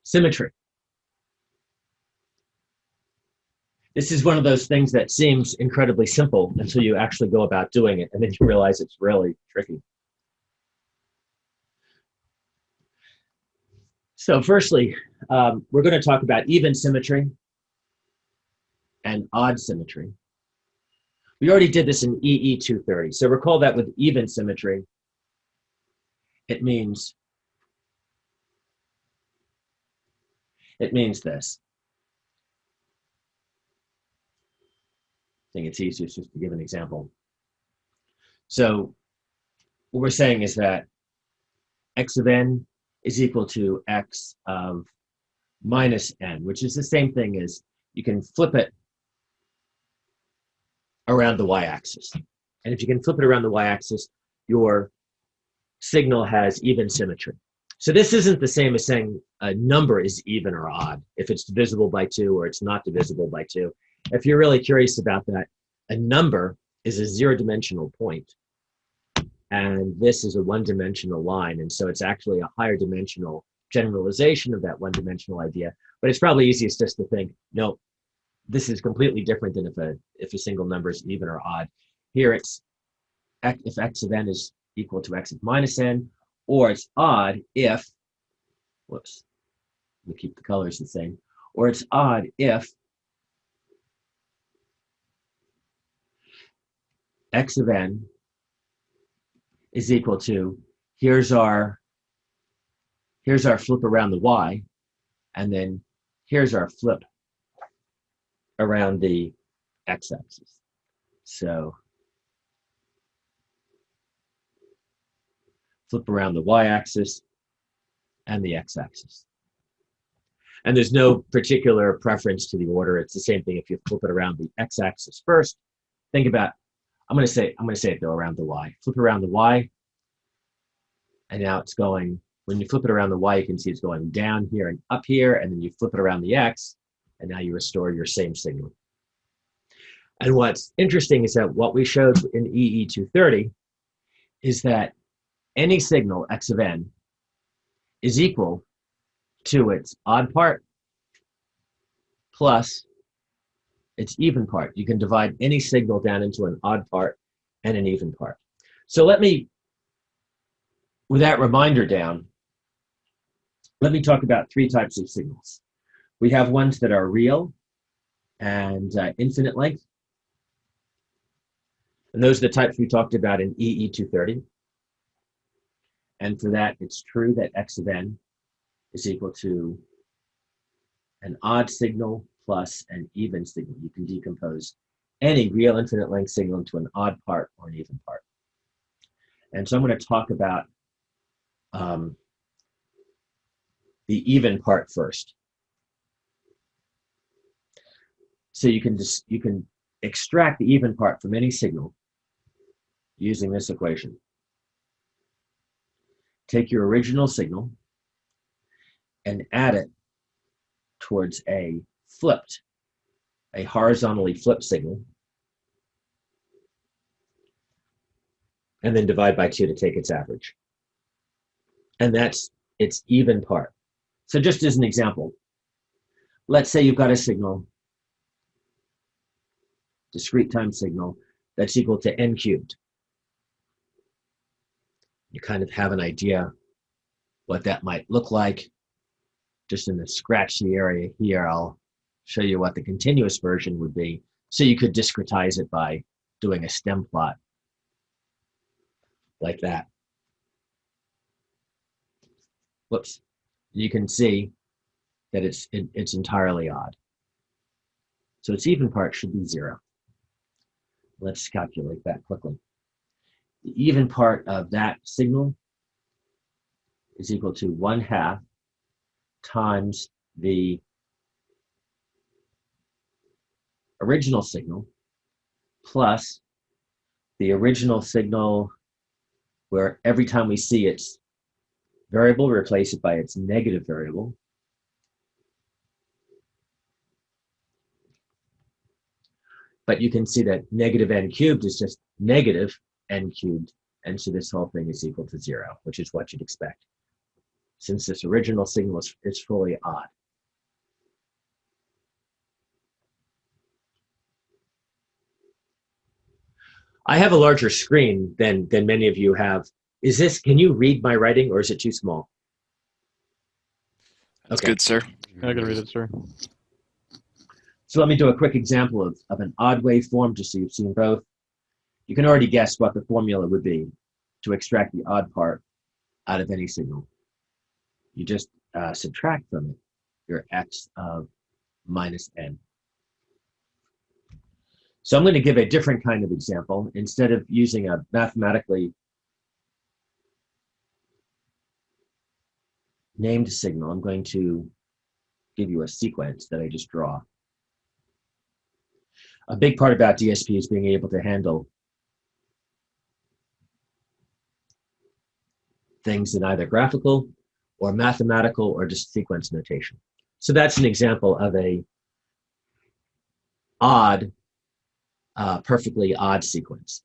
Symmetry. This is one of those things that seems incredibly simple until you actually go about doing it, and then you realize it's really tricky. So firstly, we're going to talk about even symmetry and odd symmetry. We already did this in EE431. So recall that with even symmetry, it means this. I think it's easiest just to give an example. So what we're saying is that x of n is equal to x of minus n, which is the same thing as you can flip it around the y-axis. And if you can flip it around the y-axis, your signal has even symmetry. So this isn't the same as saying a number is even or odd, if it's divisible by 2 or it's not divisible by 2. If you're really curious about that, a number is a zero-dimensional point, and this is a one-dimensional line, and so it's actually a higher dimensional generalization of that one-dimensional idea. But it's probably easiest just to think, no, this is completely different than if a single number is even or odd. Here it's if x of n is equal to x of minus n, or it's odd if, whoops, we keep the colors the same, or it's odd if x of n is equal to, here's our flip around the y, and then here's our flip around the x-axis. So flip around the y-axis and the x-axis. And there's no particular preference to the order. It's the same thing if you flip it around the x-axis first. Think about, I'm going to say it though, around the y. Flip around the y, and now it's going, when you flip it around the y, you can see it's going down here and up here, and then you flip it around the x, and now you restore your same signal. And what's interesting is that what we showed in EE431 is that any signal x of n is equal to its odd part plus its even part. You can divide any signal down into an odd part and an even part. So let me, with that reminder down, let me talk about 3 types of signals. We have ones that are real and infinite length. And those are the types we talked about in EE431. And for that, it's true that x of n is equal to an odd signal plus an even signal. You can decompose any real infinite length signal into an odd part or an even part. And so I'm going to talk about the even part first. So you can extract the even part from any signal using this equation. Take your original signal and add it towards a horizontally flipped signal, and then divide by 2 to take its average. And that's its even part. So just as an example, let's say you've got a signal, discrete time signal, that's equal to n cubed. You kind of have an idea what that might look like. Just in the scratchy area here, I'll show you what the continuous version would be. So you could discretize it by doing a stem plot like that. Whoops. You can see that it's entirely odd. So its even part should be 0. Let's calculate that quickly. The even part of that signal is equal to 1/2 times the original signal plus the original signal, where every time we see its variable, replace it by its negative variable. But you can see that negative n cubed is just negative n cubed, and so this whole thing is equal to 0, which is what you'd expect. since this original signal is fully odd. I have a larger screen than many of you have. Can you read my writing, or is it too small? That's okay. Good, sir. I can read it, sir. So let me do a quick example of an odd waveform, just so you've seen both. You can already guess what the formula would be to extract the odd part out of any signal. You just subtract from it your x of minus n. So I'm going to give a different kind of example. Instead of using a mathematically named signal, I'm going to give you a sequence that I just draw. A big part about DSP is being able to handle things in either graphical or mathematical or just sequence notation. So that's an example of a odd, perfectly odd sequence.